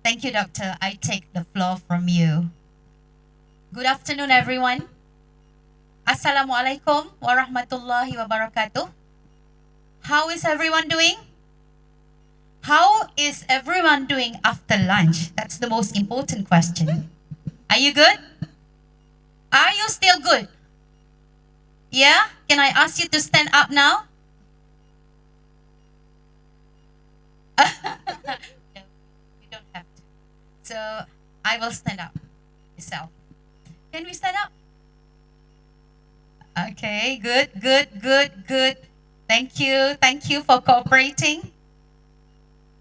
Thank you, Doctor. I take the floor from you. Good afternoon, everyone. Assalamualaikum warahmatullahi wabarakatuh. How is everyone doing? How is everyone doing after lunch? That's the most important question. Are you good? Are you still good? Yeah? Can I ask you to stand up now? No, you don't have to. So I will stand up myself. Can we stand up? Okay, good. Thank you for cooperating.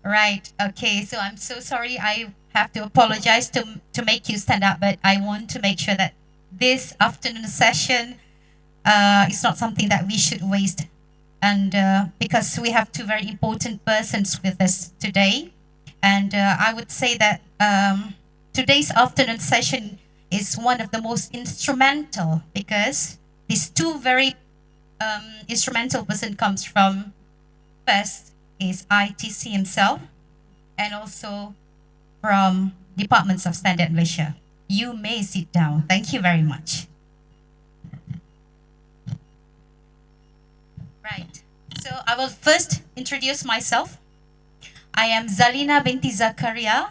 Right, okay, so I'm so sorry, I have to apologize to make you stand up, but I want to make sure that this afternoon session is not something that we should waste. And because we have two very important persons with us today, and I would say that today's afternoon session is one of the most instrumental, because these two very instrumental person comes from, first is ITC himself, and also from Departments of Standard Malaysia. You may sit down. Thank you very much. Right. So I will first introduce myself. I am Zalina binti Zakaria.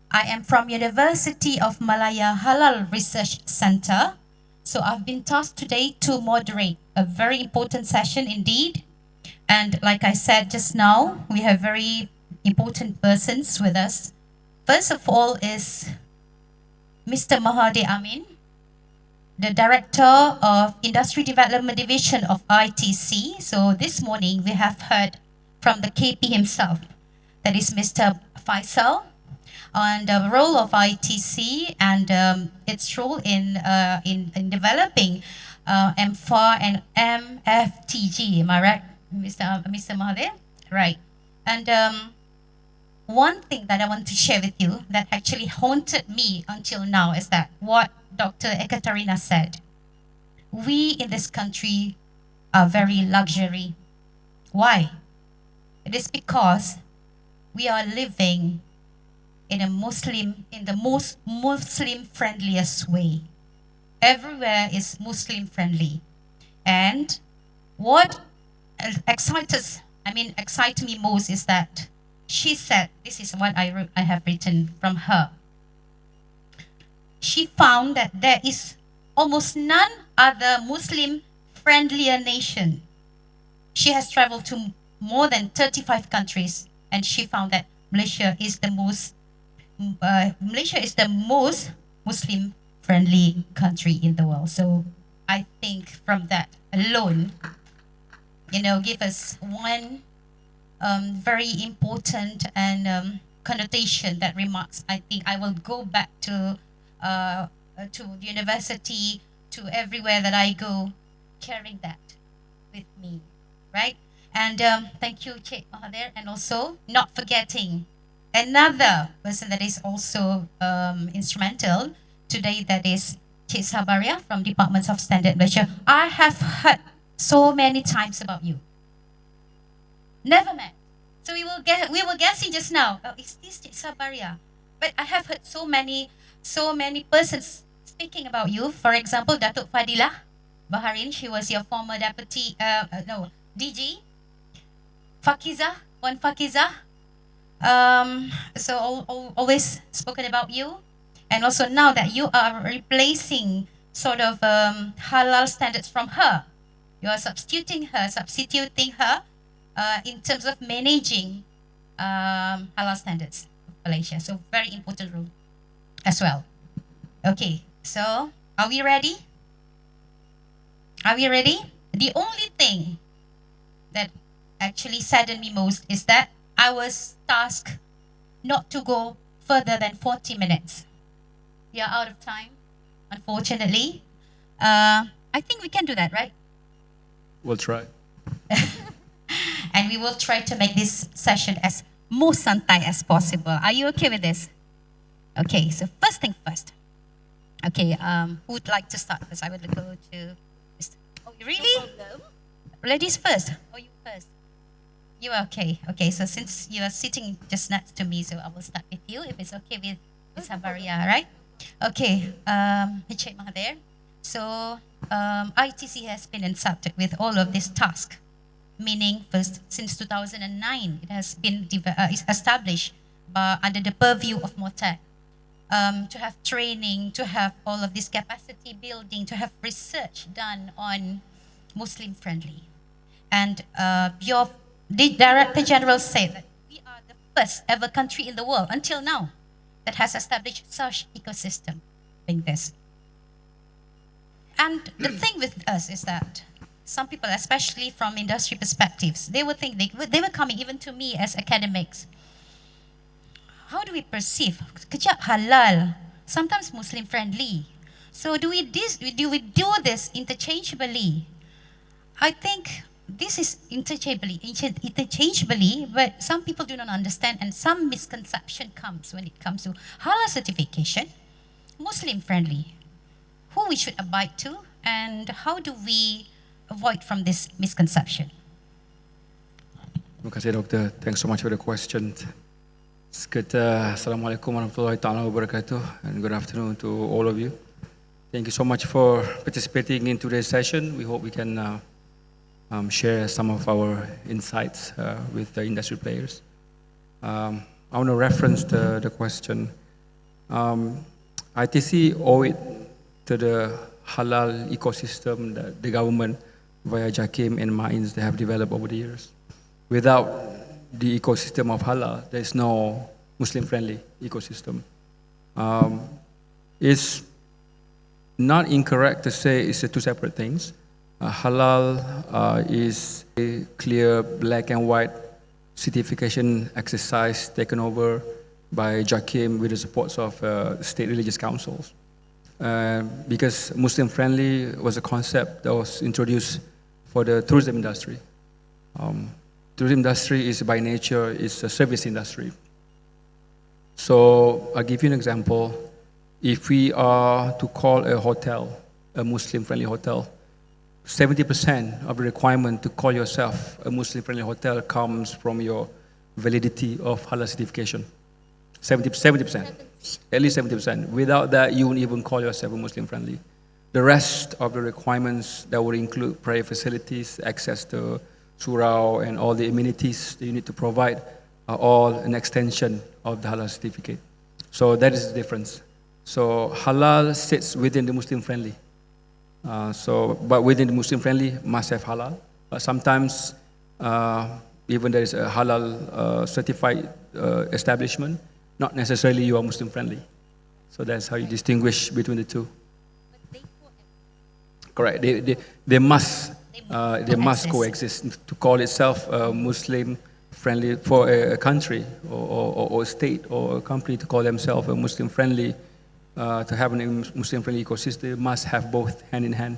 I am from University of Malaya Halal Research Center. So I've been tasked today to moderate a very important session indeed. And like I said just now, we have very important persons with us. First of all is Mr. Mahathir Amin, the Director of Industry Development Division of ITC. So this morning we have heard from the KP himself, that is Mr. Faisal, on the role of ITC and its role in developing M4 and MFTG. Am I right, Mr. Mahathir? Right. And one thing that I want to share with you that actually haunted me until now is that what Dr. Ekaterina said. We in this country are very luxury. Why? It is because we are living in the most Muslim friendliest way. Everywhere is Muslim friendly. And what excites me most is that she said, this is what I have written from her. She found that there is almost none other Muslim friendlier nation. She has traveled to more than 35 countries, and she found that Malaysia is the most Muslim friendly country in the world. So I think from that alone, give us one very important and connotation that remarks. I think I will go back to university, to everywhere that I go, carrying that with me, right? And thank you, Cik Mahathir, and also not forgetting another person that is also instrumental today, that is Cik Sabariah from Departments of Standard Malaysia. I have heard so many times about you. Never met. So we were guessing just now, oh, is this Cik Sabariah? But I have heard so many persons speaking about you. For example, Datuk Fadilah Baharin, she was your former deputy, DG. Fakizah, Wan Fakizah, so always spoken about you. And also now that you are replacing sort of halal standards from her, you are substituting her in terms of managing halal standards of Malaysia. So very important role as well. Okay, so are we ready? Are we ready? The only thing that actually saddened me most is that I was tasked not to go further than 40 minutes. We are out of time, unfortunately. I think we can do that, right? We'll try. And we will try to make this session as most santai as possible. Are you okay with this? Okay, so first thing first. Okay, who would like to start first? I would go to Mr. Oh, really? No problem. Ladies first. Oh, you first. You are okay. Okay, so since you are sitting just next to me, so I will start with you, if it's okay with Sabariah, right? Okay, Encik Mahathir. So, ITC has been instructed with all of this task, meaning first, since 2009, it has been established under the purview of MOTAC, to have training, to have all of this capacity building, to have research done on Muslim friendly. And the Director General said that we are the first ever country in the world until now that has established such ecosystem like this. And the thing with us is that some people, especially from industry perspectives, they would think they were coming even to me as academics. How do we perceive kejap halal, sometimes Muslim friendly? So do we do this interchangeably? I think this is interchangeably, but some people do not understand, and some misconception comes when it comes to halal certification, Muslim friendly, who we should abide to, and how do we avoid from this misconception? Terima kasih, Doctor. Thanks so much for the question. Assalamualaikum warahmatullahi wabarakatuh, and good afternoon to all of you. Thank you so much for participating in today's session. We hope we can share some of our insights with the industry players. I want to reference the question. ITC owe it to the halal ecosystem that the government via JAKIM and MAINS they have developed over the years. Without the ecosystem of halal, there is no Muslim-friendly ecosystem. It's not incorrect to say it's two separate things. Halal is a clear black and white certification exercise taken over by JAKIM with the supports of state religious councils. Because Muslim-friendly was a concept that was introduced for the tourism industry. Tourism industry is by nature is a service industry. So I'll give you an example. If we are to call a hotel a Muslim-friendly hotel, 70% of the requirement to call yourself a Muslim-friendly hotel comes from your validity of halal certification. 70%, at least 70%. Without that, you won't even call yourself a Muslim-friendly. The rest of the requirements that would include prayer facilities, access to surau, and all the amenities that you need to provide are all an extension of the halal certificate. So that is the difference. So halal sits within the Muslim-friendly. But within the Muslim-friendly must have halal. But sometimes, even there is a halal certified establishment, not necessarily you are Muslim-friendly. So that's how you distinguish between the two. Correct. They must coexist. To call itself Muslim-friendly for a country or a state or a company to call themselves a Muslim-friendly, to have a Muslim-friendly ecosystem, must have both hand in hand.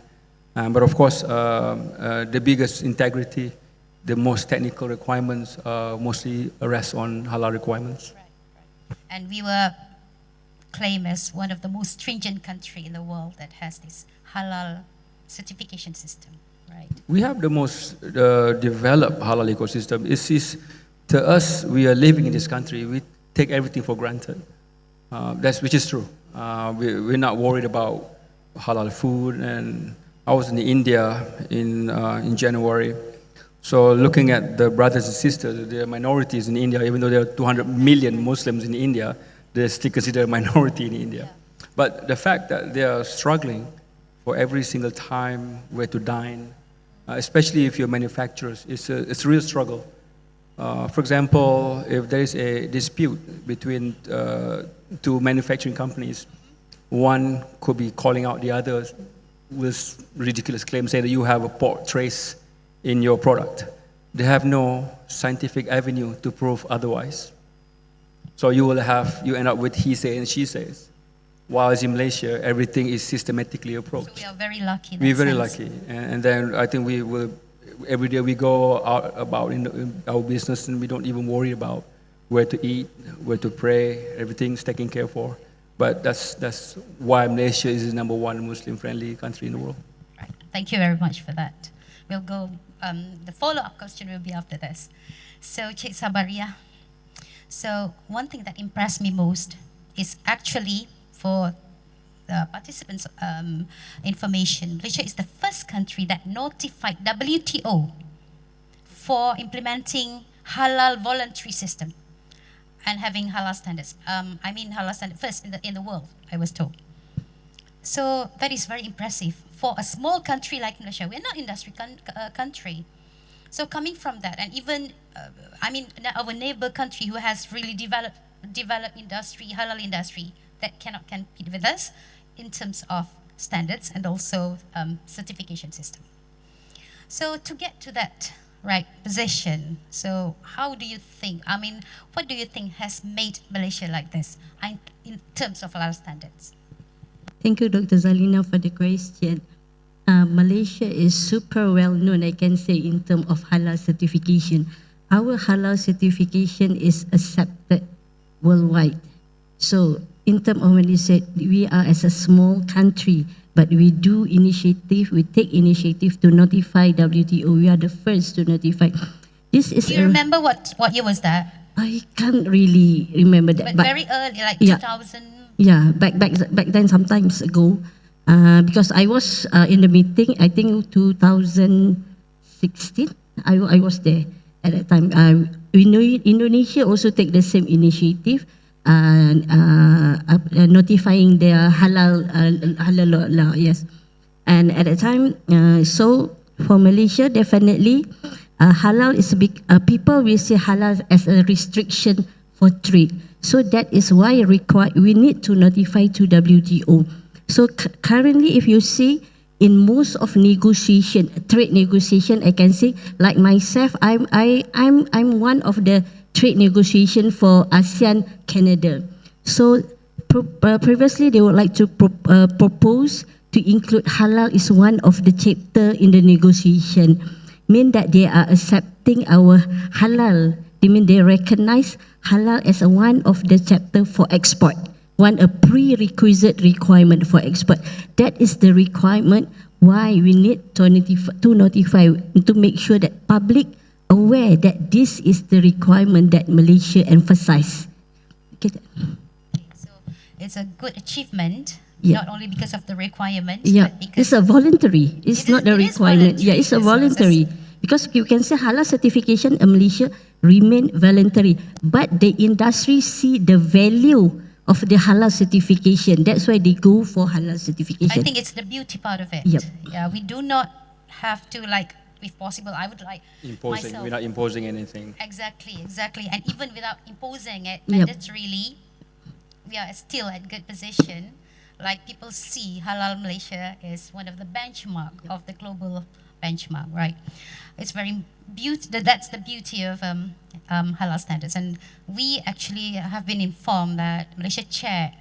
But of course, the biggest integrity, the most technical requirements mostly rest on halal requirements. Right. And we were claimed as one of the most stringent country in the world that has this halal certification system, right? We have the most developed halal ecosystem. It's to us, we are living in this country, we take everything for granted. Which is true. We're not worried about halal food. And I was in India in January. So looking at the brothers and sisters, the minorities in India, even though there are 200 million Muslims in India, they're still considered a minority in India. Yeah. But the fact that they are struggling for every single time where to dine, especially if you're manufacturers, it's a real struggle. For example, if there is a dispute between two manufacturing companies, one could be calling out the other with ridiculous claims saying that you have a pork trace in your product. They have no scientific avenue to prove otherwise. So you end up with he says and she says. While in Malaysia, everything is systematically approached. So we are very lucky. We're very lucky. And then I think we will, every day we go out about in our business and we don't even worry about where to eat, where to pray, everything's taken care for. But that's why Malaysia is the #1 Muslim-friendly country in the world. Right. Thank you very much for that. We'll go, the follow-up question will be after this. So, Cik Sabariah. So, one thing that impressed me most is actually for the participants' information, Malaysia is the first country that notified WTO for implementing halal voluntary system and having halal standards. Halal standard first in the world, I was told. So that is very impressive for a small country like Malaysia. We're not industry country. So coming from that, and even our neighbor country who has really developed industry, halal industry, that cannot compete with us in terms of standards and also certification system. So to get to that right position, so how do you think? What do you think has made Malaysia like this in terms of halal standards? Thank you, Dr. Zalina, for the question. Malaysia is super well known, I can say, in terms of halal certification. Our halal certification is accepted worldwide. So, in terms of Malaysia, we are as a small country, but we take initiative to notify WTO. We are the first to notify. This is. Do you remember what year was that? I can't really remember that. But very early, like yeah. 2000. Yeah, back then, sometimes ago, because I was in the meeting, I think 2016, I was there at that time. We know Indonesia also take the same initiative, notifying their halal law, yes. And at that time, so for Malaysia, definitely, halal is a big, people will see halal as a restriction for trade. So that is why we need to notify to WTO. So currently, if you see in most of trade negotiation, I can say, like myself, I'm one of the trade negotiation for ASEAN Canada. So previously, they would like to propose to include halal is one of the chapter in the negotiation, mean that they are accepting our halal. They mean they recognize halal as one of the chapter for export, a prerequisite requirement for export. That is the requirement why we need to notify to make sure that public aware that this is the requirement that Malaysia emphasize. Okay. So it's a good achievement, yeah. Not only because of the requirement, yeah. but because it's a voluntary. It's not a requirement. Yeah, it's a voluntary. Because you can say halal certification in Malaysia remain voluntary, but the industry see the value of the halal certification. That's why they go for halal certification. I think it's the beauty part of it. Yep. Yeah, we do not have to, like, if possible, I would like imposing. myself. We're not imposing anything. Exactly. And even without imposing it, Yep. mandatorily, we are still at good position. Like, people see halal Malaysia is one of the benchmark of the global benchmark, right? It's very that's the beauty of halal standards. And we actually have been informed that Malaysia chaired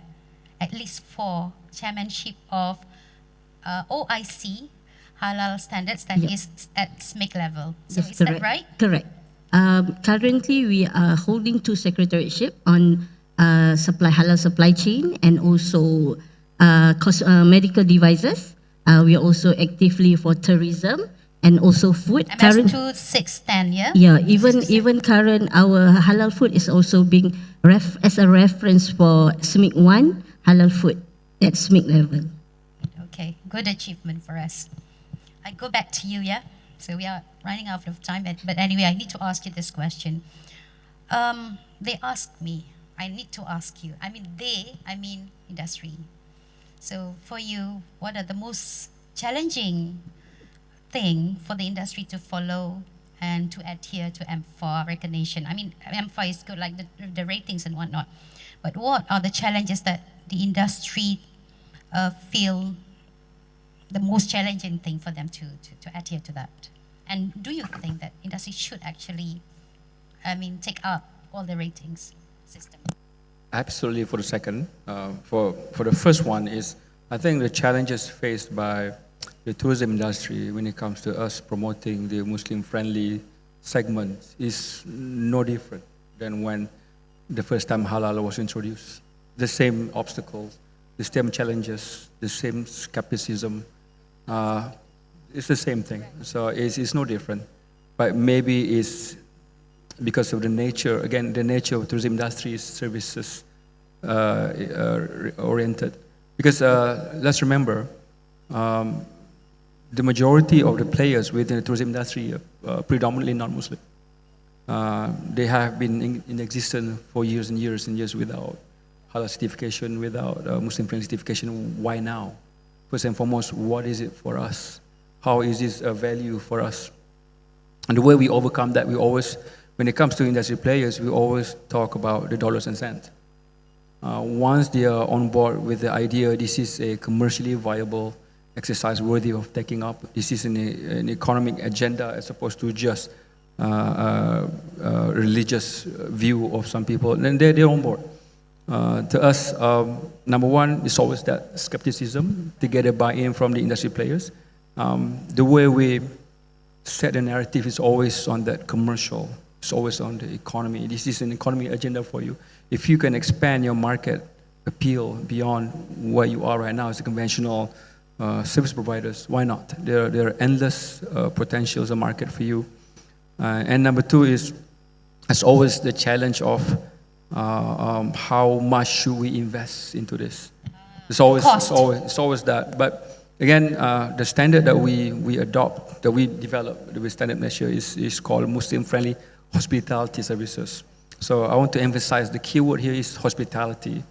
at least 4 chairmanship of OIC halal standards that is at SMIC level. So Yes, is correct. that right? Correct. Currently, we are holding 2 secretariatship on halal supply chain and also medical devices. We are also actively for tourism and also food. MS 2610, yeah? Yeah, even current our halal food is also being as a reference for SMIC 1 halal food at SMIC level. Okay, good achievement for us. I go back to you, yeah? So we are running out of time, but anyway, I need to ask you this question. They asked me, I need to ask you. I mean industry. So for you, what are the most challenging thing for the industry to follow and to adhere to M4 recognition? I mean, M4 is good, like the ratings and whatnot. But what are the challenges that the industry feel the most challenging thing for them to adhere to that? And do you think that industry should actually, take up all the ratings system? Absolutely. For the second, for the first one is, I think the challenges faced by the tourism industry when it comes to us promoting the Muslim-friendly segment is no different than when the first time halal was introduced. The same obstacles, the same challenges, the same skepticism. It's the same thing. So it's no different. But maybe it's because of the nature, again, the nature of tourism industry is services oriented. Because let's remember, the majority of the players within the tourism industry are predominantly non-Muslim. They have been in existence for years and years and years without halal certification, without Muslim-friendly certification. Why now? First and foremost, what is it for us? How is this a value for us? And the way we overcome that, we always, when it comes to industry players, we always talk about the dollars and cents. Once they are on board with the idea, this is a commercially viable exercise worthy of taking up. This is an economic agenda as opposed to just religious view of some people. And they're on board. To us, number one, it's always that skepticism to get a buy-in from the industry players. The way we set the narrative is always on that commercial. It's always on the economy. This is an economy agenda for you. If you can expand your market appeal beyond where you are right now as a conventional service providers, why not? There are endless potentials of market for you. And number two is, as always, the challenge of how much should we invest into this? It's always that. But again, the standard that we adopt, that we develop, the standard measure is called Muslim-friendly hospitality services. So I want to emphasize the key word here is hospitality.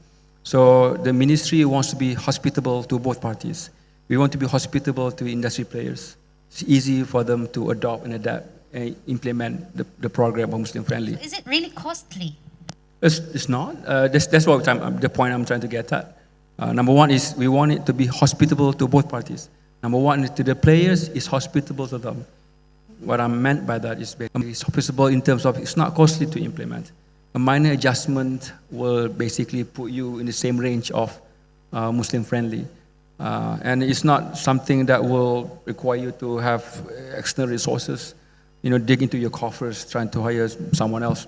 So the ministry wants to be hospitable to both parties. We want to be hospitable to industry players. It's easy for them to adopt and adapt and implement the program of Muslim-friendly. So is it really costly? It's not. That's what the point I'm trying to get at. Number one is we want it to be hospitable to both parties. Number one is to the players, is hospitable to them. What I meant by that is basically it's hospitable in terms of it's not costly to implement. A minor adjustment will basically put you in the same range of Muslim-friendly. And it's not something that will require you to have external resources, dig into your coffers trying to hire someone else.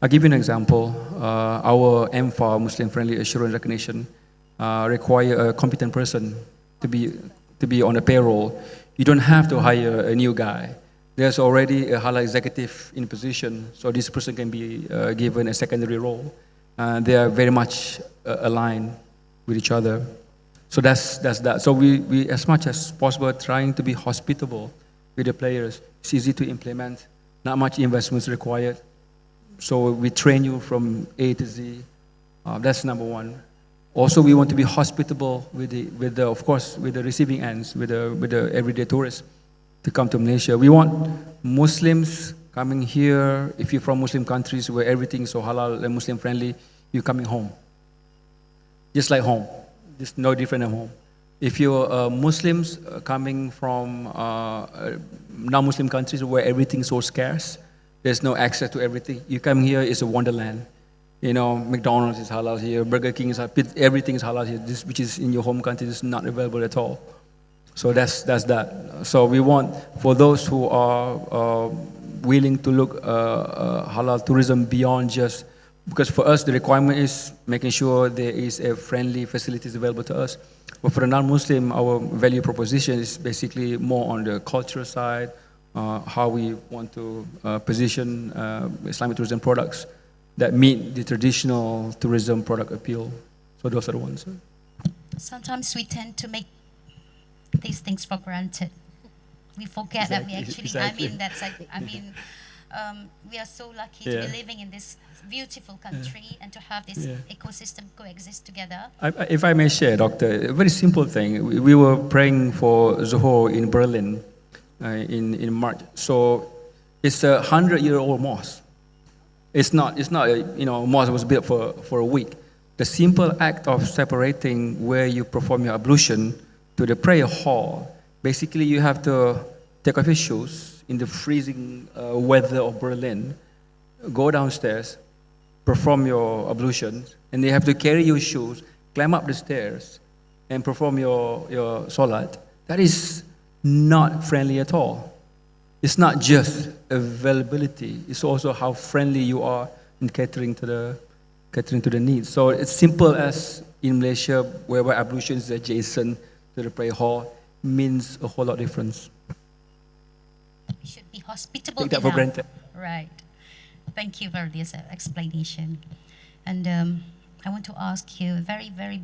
I'll give you an example. Our MFA, Muslim-friendly assurance recognition, require a competent person to be on a payroll. You don't have to hire a new guy. There's already a halal executive in position, so this person can be given a secondary role. They are very much aligned with each other. So that's that. So we, as much as possible, trying to be hospitable with the players. It's easy to implement, not much investments required. So we train you from A to Z. That's number one. Also, we want to be hospitable with the of course, with the receiving ends, with the everyday tourists to come to Malaysia. We want Muslims coming here. If you're from Muslim countries where everything is so halal and Muslim friendly, you're coming home. Just like home. Just no different at home. If you're Muslims coming from non-Muslim countries where everything's so scarce, there's no access to everything. You come here, it's a wonderland. McDonald's is halal here, Burger King is halal, everything is halal here. This, which is in your home country, is not available at all. So that's that. So we want, for those who are willing to look halal tourism beyond just, because for us the requirement is making sure there is a friendly facilities available to us. But for the non-Muslim, our value proposition is basically more on the cultural side, how we want to position Islamic tourism products that meet the traditional tourism product appeal. So those are the ones. Sometimes we tend to make these things for granted. We forget that we actually, Exactly. we are so lucky to be living in this beautiful country and to have this ecosystem coexist together. If I may share, Doctor, a very simple thing. We were praying for Zuhur in Berlin in March. So it's a 100-year-old mosque. It's not a mosque that was built for a week. The simple act of separating where you perform your ablution to the prayer hall, basically you have to take off your shoes in the freezing weather of Berlin, go downstairs, perform your ablution, and you have to carry your shoes, climb up the stairs, and perform your salat. That is not friendly at all. It's not just availability, it's also how friendly you are in catering to the needs. So it's simple as in Malaysia, where ablution is adjacent to the prayer hall, means a whole lot of difference. We should be hospitable Take that for enough. granted. Right. Thank you for this explanation. And I want to ask you a very, very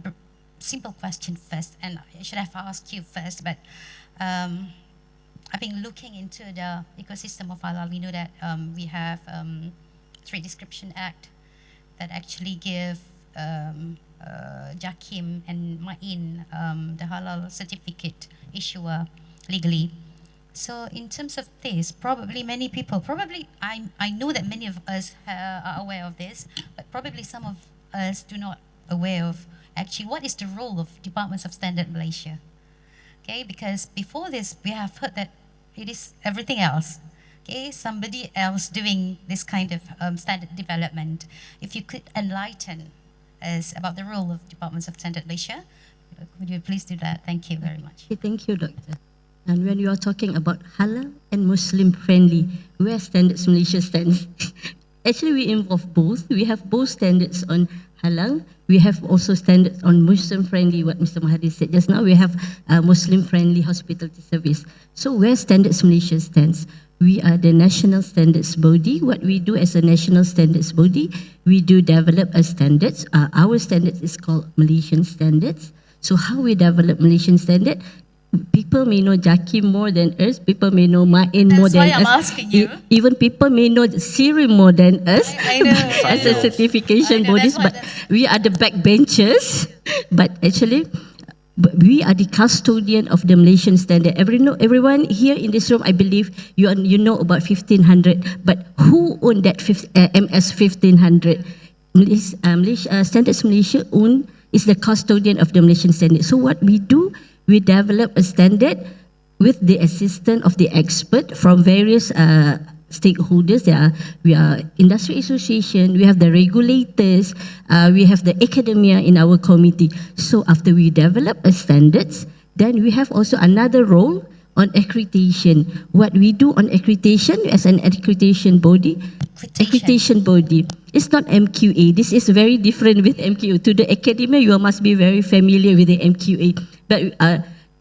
simple question first. And I should have asked you first, but I've been looking into the ecosystem of halal. We know that we have Trade Description Act that actually give Jakim and Ma'in the halal certificate issuer legally. So in terms of this, probably many people, I know that many of us are aware of this, but probably some of us do not aware of actually what is the role of Departments of Standard Malaysia. Okay, because before this, we have heard that it is everything else. Okay, somebody else doing this kind of standard development. If you could enlighten us about the role of Departments of Standard Malaysia, would you please do that? Thank you very much. Okay, thank you, Doctor. And when you are talking about halal and Muslim friendly, where Standards Malaysia stands, actually we involve both. We have both standards on halal. We have also standards on Muslim friendly, what Mr. Mahathir said just now. We have Muslim friendly hospitality service. So where Standards Malaysia stands, we are the national standards body. What we do as a national standards body, we do develop a standards. Our standards is called Malaysian standards. So how we develop Malaysian standard? People may know Jakim more than us. People may know Ma'in more than us. That's why I'm asking you. Even people may know Siri more than us. I know. As a certification bodies, but we are the backbenchers. But actually, we are the custodian of the Malaysian standard. Everyone here in this room, I believe you know about 1500. But who owned that MS 1500? Standards Malaysia is the custodian of the Malaysian standard. So what we do, we develop a standard with the assistance of the expert from various stakeholders. We are industry association, we have the regulators, we have the academia in our committee. So after we develop a standards, then we have also another role on accreditation. What we do on accreditation as an accreditation body, it's not MQA. This is very different with MQA. To the academia, you must be very familiar with the MQA. But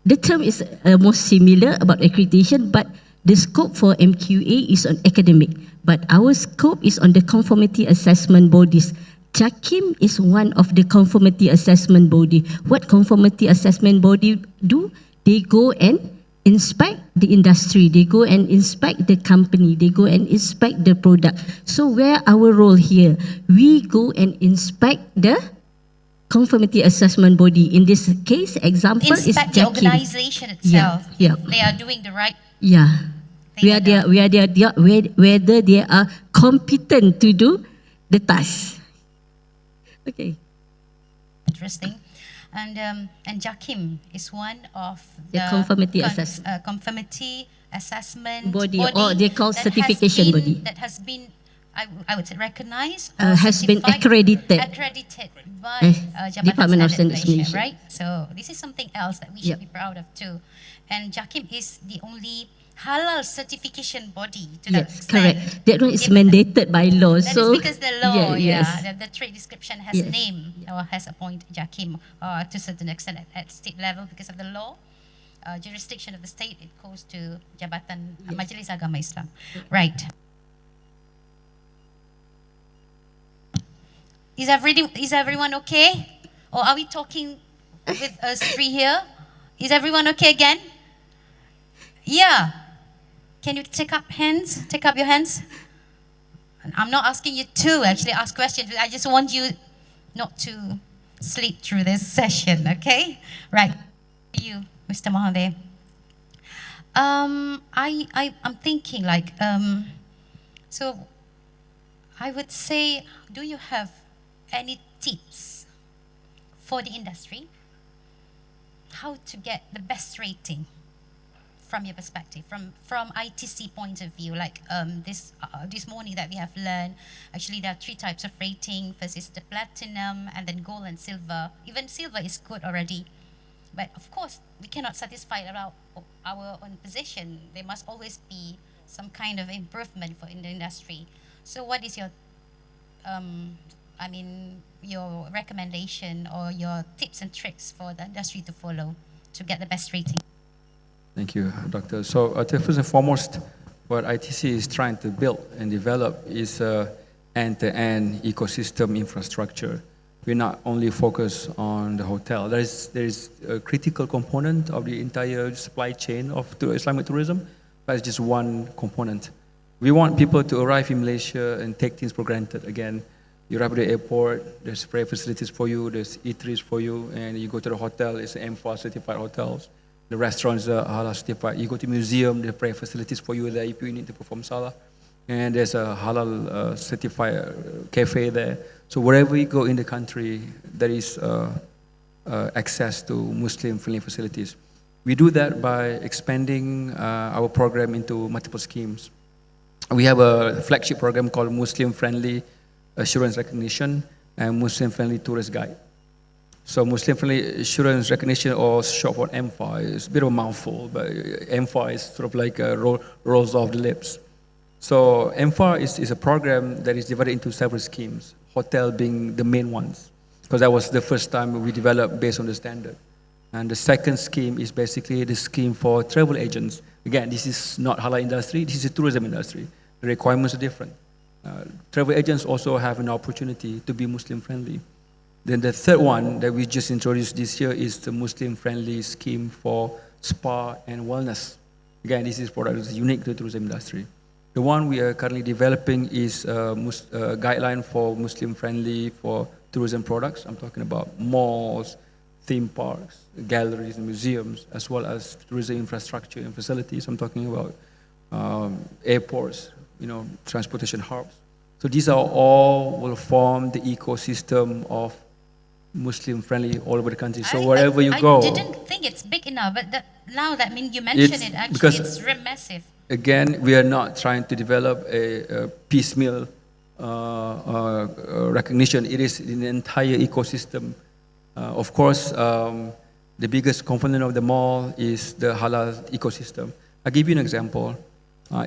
the term is most similar about accreditation, but the scope for MQA is on academic. But our scope is on the conformity assessment bodies. Jakim is one of the conformity assessment body. What conformity assessment body do? They go and inspect the industry, they go and inspect the company, they go and inspect the product. So where our role here? We go and inspect the conformity assessment body. In this case, example inspect is the Jakim. organization itself. Yeah. They are doing the right whether they are competent to do the task. Okay. Interesting. And Jakim is one of the conformity assessment body, or they call certification body. That has been, I would say, recognized, has been accredited by Department of Standard Standards Malaysia, Malaysia. right? So this is something else that we should be proud of too. And Jakim is the only halal certification body to that Yes, extent. correct. That one is mandated by law. That So is because the law, yes. the trade description has Yes. named or has appointed Jakim to a certain extent at state level because of the law. Jurisdiction of the state, it goes to Jabatan Majlis Agama Islam. Right. Is everyone okay? Or are we talking with us three here? Is everyone okay again? Yeah. Can you take up your hands? I'm not asking you to actually ask questions. I just want you not to sleep through this session, okay? Right. You, Mr. Mahathir. I'm thinking like, so I would say, do you have any tips for the industry? How to get the best rating from your perspective, from ITC point of view, like this morning that we have learned, actually there are 3 types of rating. First is the platinum, and then gold and silver. Even silver is good already. But of course, we cannot satisfy our own position. There must always be some kind of improvement in the industry. So what is your, your recommendation or your tips and tricks for the industry to follow to get the best rating? Thank you, Doctor. So first and foremost, what ITC is trying to build and develop is a end-to-end ecosystem infrastructure. We're not only focused on the hotel. There is a critical component of the entire supply chain of Islamic tourism, but it's just one component. We want people to arrive in Malaysia and take things for granted. Again, you arrive at the airport, there's prayer facilities for you, there's eateries for you, and you go to the hotel, it's MFA certified hotels. The restaurants are halal certified. You go to museum, there are prayer facilities for you there if you need to perform salah. And there's a halal certified cafe there. So wherever you go in the country, there is access to Muslim-friendly facilities. We do that by expanding our program into multiple schemes. We have a flagship program called Muslim-Friendly Assurance Recognition and Muslim-Friendly Tourist Guide. So Muslim-Friendly Assurance Recognition, or short for MFA, is a bit of a mouthful, but MFA is sort of like rolls off the lips. So MFA is a program that is divided into several schemes, hotel being the main ones, because that was the first time we developed based on the standard. And the second scheme is basically the scheme for travel agents. Again, this is not halal industry, this is a tourism industry. The requirements are different. Travel agents also have an opportunity to be Muslim-friendly. Then the third one that we just introduced this year is the Muslim-friendly scheme for spa and wellness. Again, this is product that's unique to the tourism industry. The one we are currently developing is a guideline for Muslim-friendly for tourism products. I'm talking about malls, theme parks, galleries, and museums, as well as tourism infrastructure and facilities. I'm talking about airports, transportation hubs. So these are all will form the ecosystem of Muslim-friendly all over the country. So wherever you go, I didn't think it's big enough, but now that you mention it, actually, it's massive. Again, we are not trying to develop a piecemeal recognition. It is an entire ecosystem. Of course, the biggest component of them all is the halal ecosystem. I'll give you an example.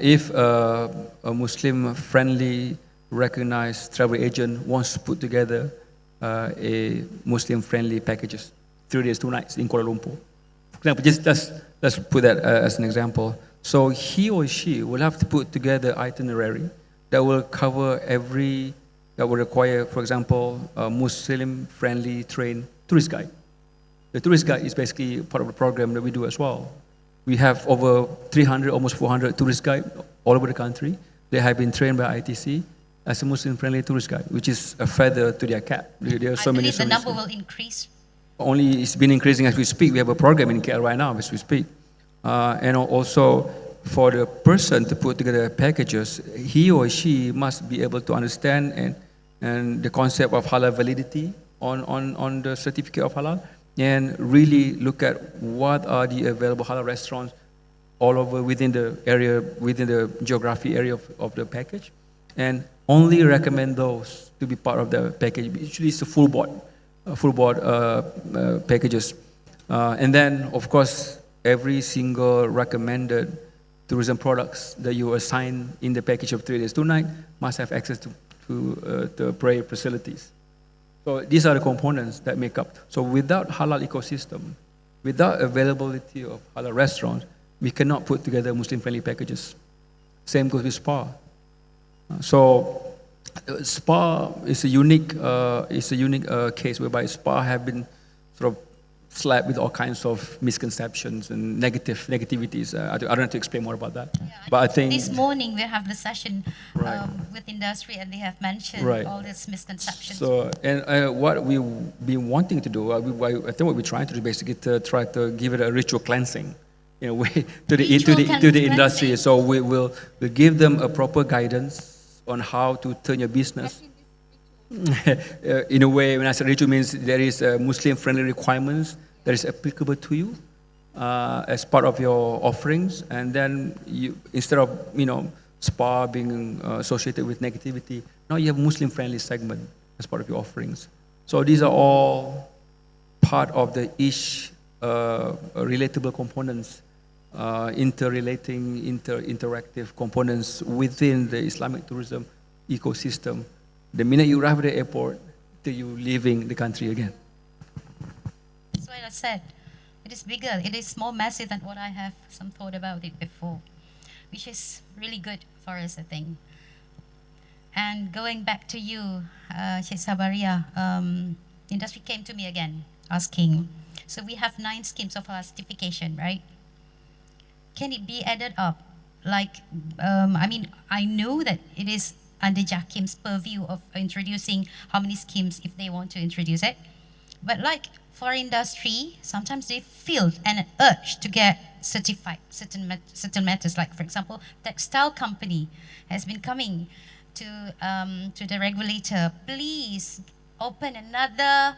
If a Muslim-friendly recognized travel agent wants to put together a Muslim-friendly packages, 3 days, 2 nights in Kuala Lumpur. For example, just let's put that as an example. So he or she will have to put together itinerary that will cover that will require, for example, a Muslim-friendly train tourist guide. The tourist guide is basically part of the program that we do as well. We have over 300, almost 400 tourist guides all over the country. They have been trained by ITC as a Muslim-friendly tourist guide, which is a feather to their cap. There are so many. The number will increase. Only it's been increasing as we speak. We have a program in KL right now as we speak. And also, for the person to put together packages, he or she must be able to understand and the concept of halal validity on the certificate of halal, and really look at what are the available halal restaurants all over within the area, within the geography area of the package, and only recommend those to be part of the package. Usually it's a full board packages. And then, of course, every single recommended tourism products that you assign in the package of 3 days, 2 nights must have access to the prayer facilities. So these are the components that make up. So without halal ecosystem, without availability of halal restaurants, we cannot put together Muslim-friendly packages. Same goes with spa. So spa is a unique case whereby spa have been sort of slapped with all kinds of misconceptions and negativities. I don't have to explain more about that. Yeah, but I think this morning we have the session right. With industry, and they have mentioned right. all these misconceptions. So, and what we've been wanting to do, I think what we're trying to do basically to try to give it a ritual cleansing, to the industry. So we'll give them a proper guidance on how to turn your business. In a way, when I say ritual, means there is a Muslim-friendly requirements that is applicable to you as part of your offerings, and then you, instead of spa being associated with negativity, now you have Muslim-friendly segment as part of your offerings. So these are all part of the each relatable components, interactive components within the Islamic tourism ecosystem. The minute you arrive at the airport till you leaving the country again. That's why I said it is bigger. It is more massive than what I have some thought about it before. which is really good for us, I think. And going back to you, Sheikh Sabariah, industry came to me again asking, so we have 9 schemes of halal certification, right? Can it be added up? Like, I know that it is under Jakim's purview of introducing how many schemes if they want to introduce it. But like for industry, sometimes they feel an urge to get certified certain matters. Like for example, textile company has been coming to the regulator, please open another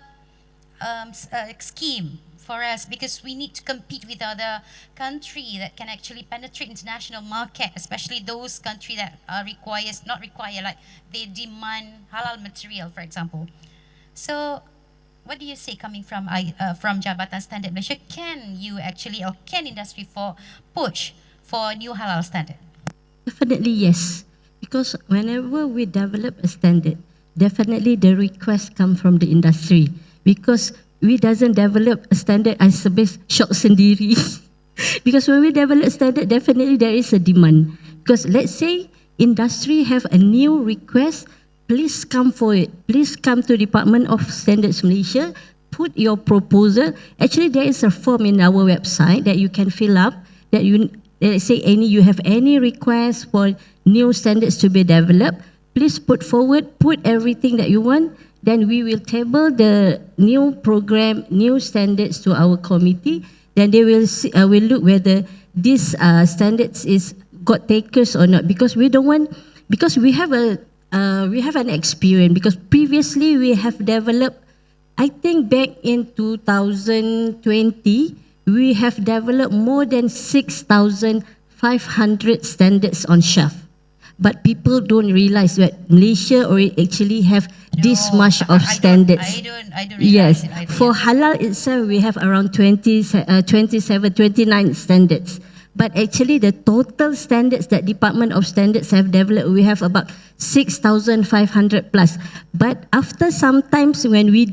scheme for us because we need to compete with other country that can actually penetrate international market, especially those country that like they demand halal material, for example. So what do you say coming from Jabatan Standard Malaysia? Can you actually, or can industry push for new halal standard? Definitely yes. Because whenever we develop a standard, definitely the requests come from the industry. Because we doesn't develop a standard as sebab syok sendiri. Because when we develop a standard, definitely there is a demand. Because let's say industry have a new request, please come for it. Please come to Department of Standards Malaysia, put your proposal. Actually, there is a form in our website that you can fill up that let's say you have any request for new standards to be developed, please put forward, put everything that you want, then we will table the new program, new standards to our committee, then they will look whether this standards is got takers or not, because we don't want, because we have an experience, because previously we have developed, I think back in 2020, we have developed more than 6,500 standards on shelf. But people don't realize that Malaysia already actually have this much of standards. I don't realize it either. For halal itself, we have around 29 standards. But actually the total standards that Department of Standards have developed, we have about 6,500 plus. But after sometimes when we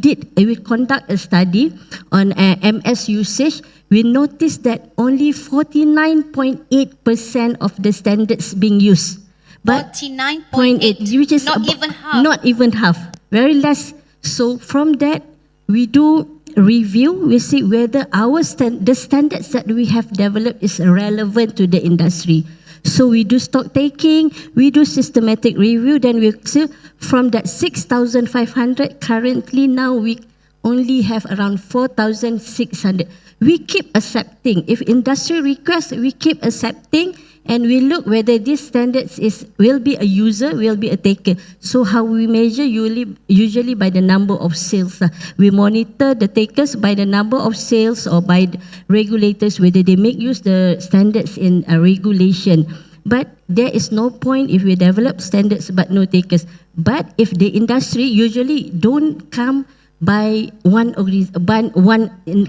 conduct a study on MS usage, we noticed that only 49.8% of the standards being used. But 49.8, which is even half. Not even half, very less. So from that, we do review, we see whether the standards that we have developed is relevant to the industry. So we do stock taking, we do systematic review, then we see from that 6,500, currently now we only have around 4,600. We keep accepting. If industry requests, we keep accepting, and we look whether this standards will be a user, will be a taker. So how we measure usually by the number of sales. We monitor the takers by the number of sales or by the regulators whether they make use the standards in a regulation. But there is no point if we develop standards but no takers. But if the industry usually don't come by one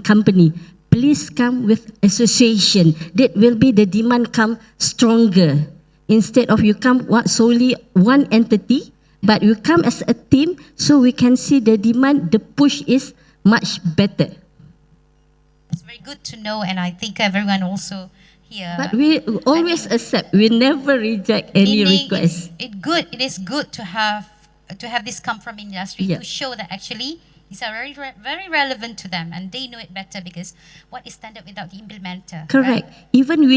company, please come with association. That will be the demand come stronger. Instead of you come solely one entity, but you come as a team, so we can see the demand, the push is much better. It's very good to know, and I think everyone also here. But we always accept. We never reject any request. It is good to have this come from industry, Yeah. to show that actually these are very relevant to them, and they know it better, because what is standard without the implementer? Correct. Right? Even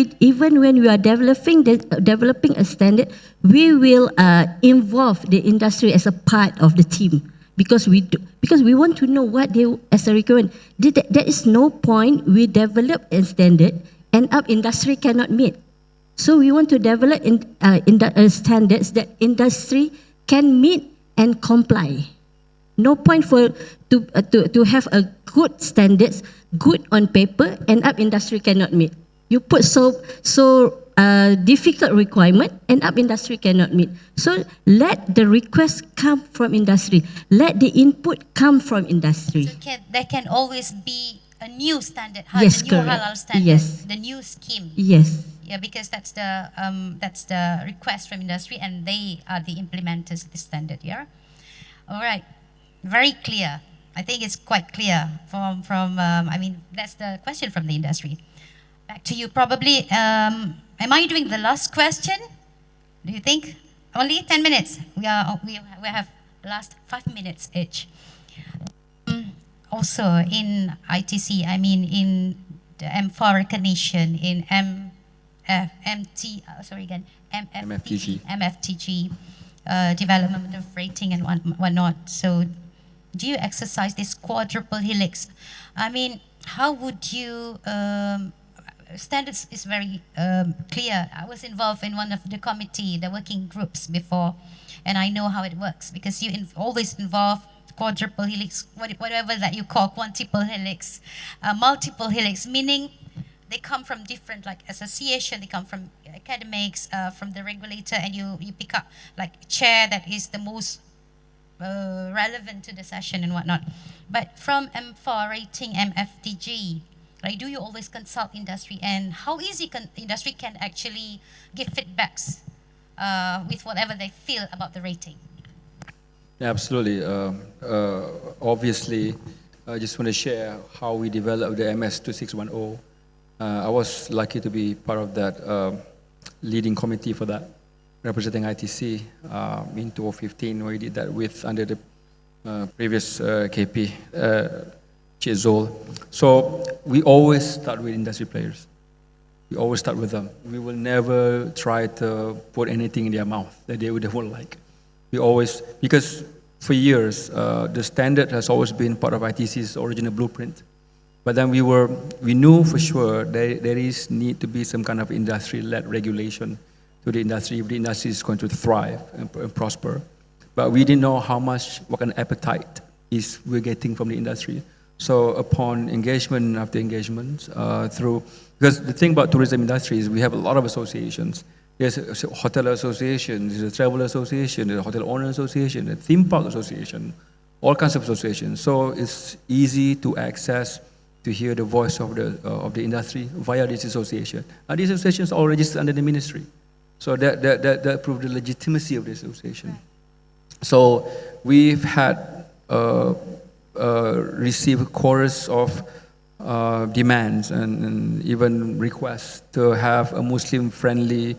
when we are developing a standard, we will involve the industry as a part of the team, because we want to know what they as a requirement. There is no point we develop a standard and industry cannot meet. So we want to develop standards that industry can meet and comply. No point to have a good standards, good on paper, and industry cannot meet. You put so difficult requirement, and industry cannot meet. So let the request come from industry. Let the input come from industry. So there can always be a new standard, Yes, the new correct. halal standard, Yes. the new scheme. Yes. Yeah, because that's the request from industry, and they are the implementers of the standard. Yeah. All right. Very clear. I think it's quite clear from that's the question from the industry. back to you. Probably, am I doing the last question? Do you think? Only 10 minutes. We have last 5 minutes each. Also in ITC, I mean in the M4 recognition, in MFTG, development of rating and whatnot. So do you exercise this quadruple helix? I mean, how would you, standards is very clear. I was involved in one of the committee, the working groups before, and I know how it works because you always involve quadruple helix, whatever that you call quintuple helix, multiple helix, meaning they come from different like association, they come from academics, from the regulator, and you pick up like chair that is the most relevant to the session and whatnot. But from M4 rating MFTG, like, do you always consult industry, and how easy industry can actually give feedbacks with whatever they feel about the rating? Absolutely. Obviously, I just want to share how we developed the MS 2610. I was lucky to be part of that leading committee for that, representing ITC in 2015, where we did that with under the previous KP, Zol. So we always start with industry players. We always start with them. We will never try to put anything in their mouth that they won't like. We always, because for years, the standard has always been part of ITC's original blueprint. But then we knew for sure there is need to be some kind of industry-led regulation to the industry if the industry is going to thrive and prosper. But we didn't know what kind of appetite we're getting from the industry. So upon engagement after engagement, because the thing about tourism industry is we have a lot of associations. There's a hotel association, there's a travel association, there's a hotel owner association, a theme park association, all kinds of associations. So it's easy to access, to hear the voice of the industry via this association. And these associations are all registered under the ministry. So that proved the legitimacy of this association. So we've had received a chorus of demands and even requests to have a Muslim-friendly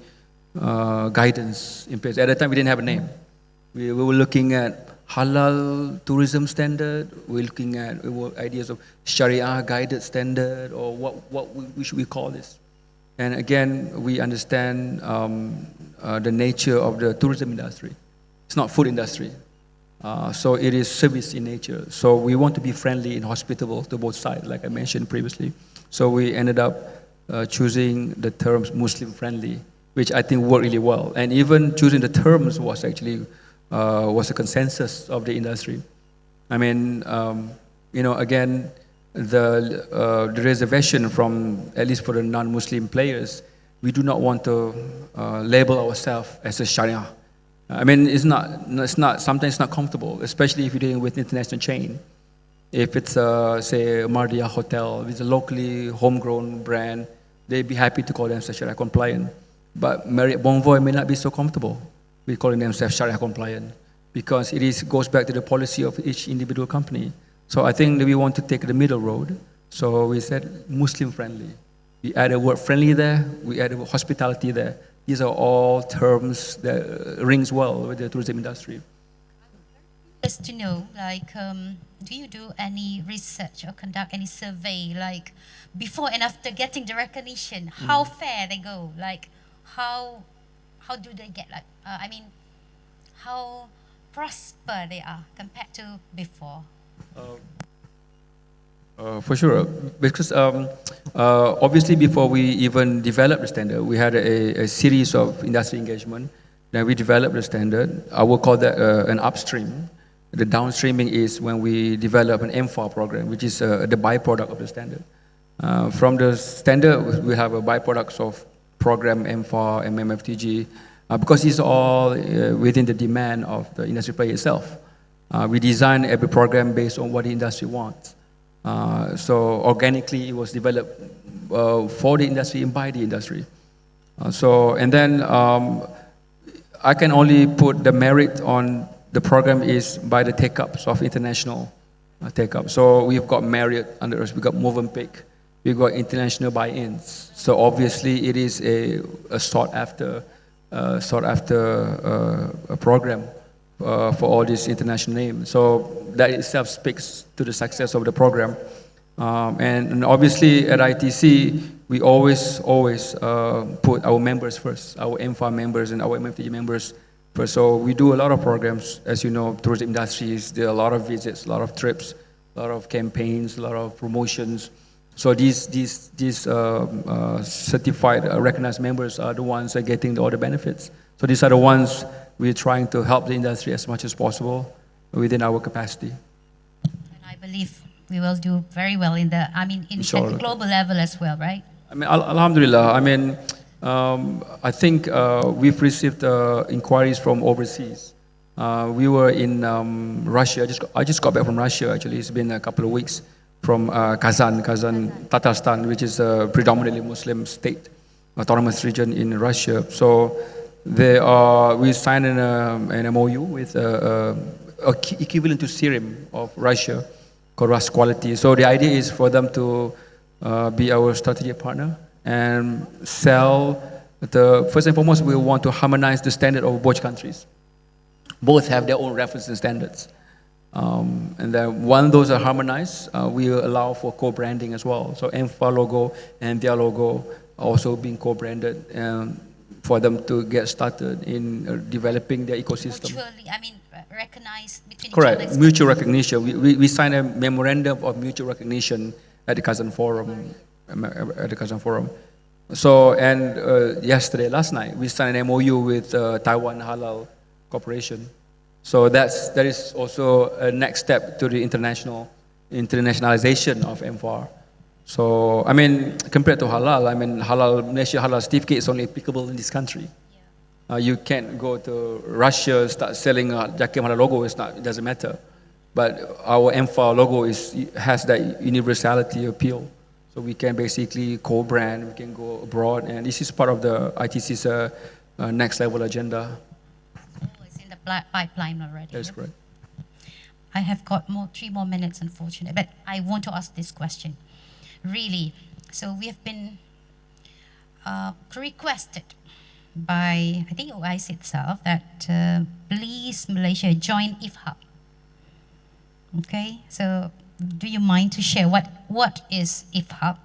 guidance in place. At that time, we didn't have a name. We were looking at halal tourism standard. We're looking at ideas of Sharia guided standard, or what should we call this? And again, we understand the nature of the tourism industry. It's not food industry. So it is service in nature. So we want to be friendly and hospitable to both sides, like I mentioned previously. So we ended up choosing the terms Muslim-friendly, which I think worked really well. And even choosing the terms was actually was a consensus of the industry. I mean, again, the reservation from, at least for the non-Muslim players, we do not want to label ourselves as a Sharia. I mean, sometimes it's not comfortable, especially if you're dealing with international chain. If it's, say, a Mardia hotel, if it's a locally homegrown brand, they'd be happy to call themselves Sharia compliant. But Marriott Bonvoy may not be so comfortable with calling themselves Sharia compliant, because goes back to the policy of each individual company. So I think that we want to take the middle road. So we said Muslim friendly. We add a word friendly there, we add a word hospitality there. These are all terms that rings well with the tourism industry. Just to know, like, do you do any research or conduct any survey, like, before and after getting the recognition? How fair they go? Like, how do they get, like, how prosper they are compared to before? For sure, because obviously before we even developed the standard, we had a series of industry engagement. Then we developed the standard. I will call that an upstream. The downstreaming is when we develop an M4 program, which is the byproduct of the standard. From the standard, we have a byproducts of program M4 and MFTG, because it's all within the demand of the industry player itself. We design every program based on what the industry wants. So organically, it was developed for the industry and by the industry. And then I can only put the merit on the program is by the take-ups of international take-up. So we've got Marriott under us, we've got Movenpick, we got international buy-ins. So obviously it is a sought after a program for all these international names. So that itself speaks to the success of the program. And obviously at ITC, we always put our members first, our MFA members and our MFTG members first. So we do a lot of programs, as you know, tourism industries. There are a lot of visits, a lot of trips, a lot of campaigns, a lot of promotions. So these certified, recognized members are the ones that are getting all the benefits. So these are the ones we're trying to help the industry as much as possible within our capacity. And I believe we will do very well in the, at the global level as well, right? I mean, Alhamdulillah. I mean, I think we've received inquiries from overseas. We were in Russia. I just got back from Russia, actually. It's been a couple of weeks. From Kazan, Tatarstan, which is a predominantly Muslim state, autonomous region in Russia. So we signed an MOU with equivalent to Syrian of Russia, called Rus Quality. So the idea is for them to be our strategic partner and sell first and foremost, we want to harmonize the standard of both countries. Both have their own reference and standards. And then when those are harmonized, we allow for co-branding as well. So MFA logo and their logo also being co-branded for them to get started in developing their ecosystem. Mutually, recognized between Correct. each other. Mutual recognition. We signed a memorandum of mutual recognition at the Kazan Forum. So, and last night, we signed an MOU with Taiwan Halal Corporation. So that is also a next step to the internationalization of MFAR. So, compared to halal, Malaysia halal certificate is only applicable in this country. You can't go to Russia, start selling a Jakim halal logo, it doesn't matter. But our MFAR logo has that universality appeal. So we can basically co-brand, we can go abroad, and this is part of the ITC's next level agenda. Pipeline already. That's correct. I have got 3 more minutes, unfortunately, but I want to ask this question. Really, so we have been requested by, I think OIC itself, that please Malaysia join IFHAB. Okay, so do you mind to share what is IFHAB?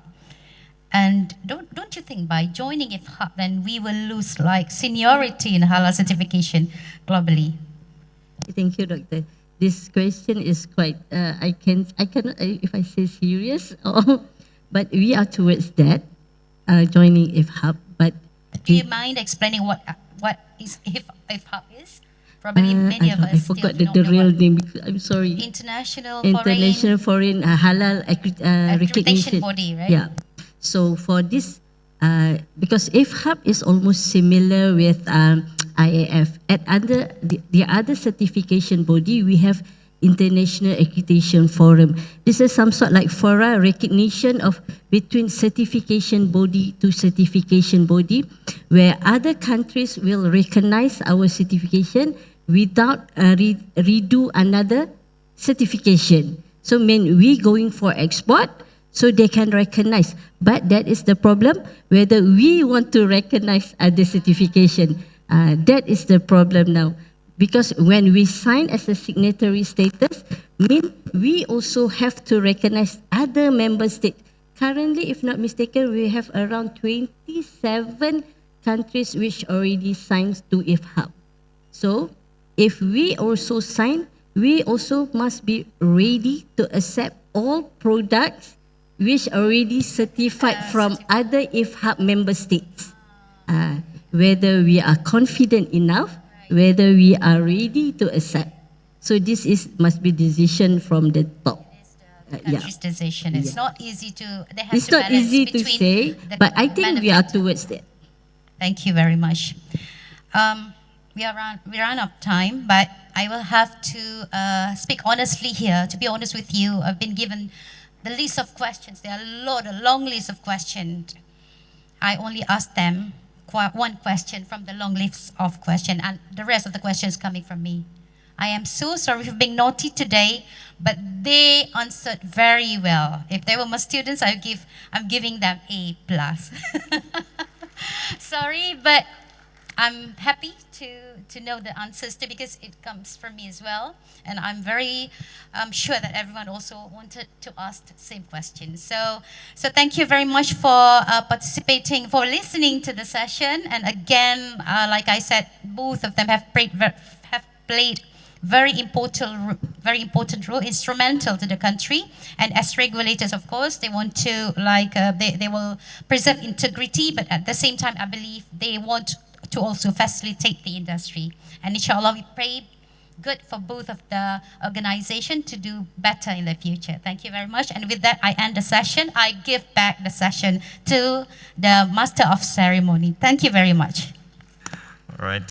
And don't you think by joining IFHAB, then we will lose seniority in halal certification globally? Thank you, Doctor. This question is quite, I cannot, if I say serious, but we are towards that, joining IFHAB. But do you mind explaining what is IFHAB is? Probably many of us I forgot the real name. I'm sorry. International Foreign Halal Recognition Body, right? Yeah. So for this, because IFHAB is almost similar with IAF. At the other certification body, we have International Accreditation Forum. This is some sort like fora recognition of between certification body to certification body, where other countries will recognize our certification without redo another certification. So when we going for export, so they can recognize. But that is the problem, whether we want to recognize other certification. That is the problem now. Because when we sign as a signatory status, we also have to recognize other member states. Currently, if not mistaken, we have around 27 countries which already signed to IFHAB. So, if we also sign, we also must be ready to accept all products which are already certified from other IFHAB member states. Whether we are confident enough, whether we are ready to accept. So this must be decision from the top. Country's decision. It's not easy to. They have it's to not easy to say, but I think we are towards that. Thank you very much. We run out of time, but I will have to speak honestly here. To be honest with you, I've been given the list of questions. There are a long list of questions. I only asked them one question from the long list of questions, and the rest of the questions coming from me. I am so sorry for being naughty today, but they answered very well. If they were my students, I'm giving them A plus. Sorry, but I'm happy to know the answers too, because it comes from me as well, and I'm very sure that everyone also wanted to ask the same question. So thank you very much for participating, for listening to the session. And again, like I said, both of them have played very important role, instrumental to the country. And as regulators, of course, they want to they will preserve integrity, but at the same time, I believe they want to also facilitate the industry. And inshallah, we pray good for both of the organization to do better in the future. Thank you very much. And with that, I end the session. I give back the session to the Master of Ceremony. Thank you very much. All right.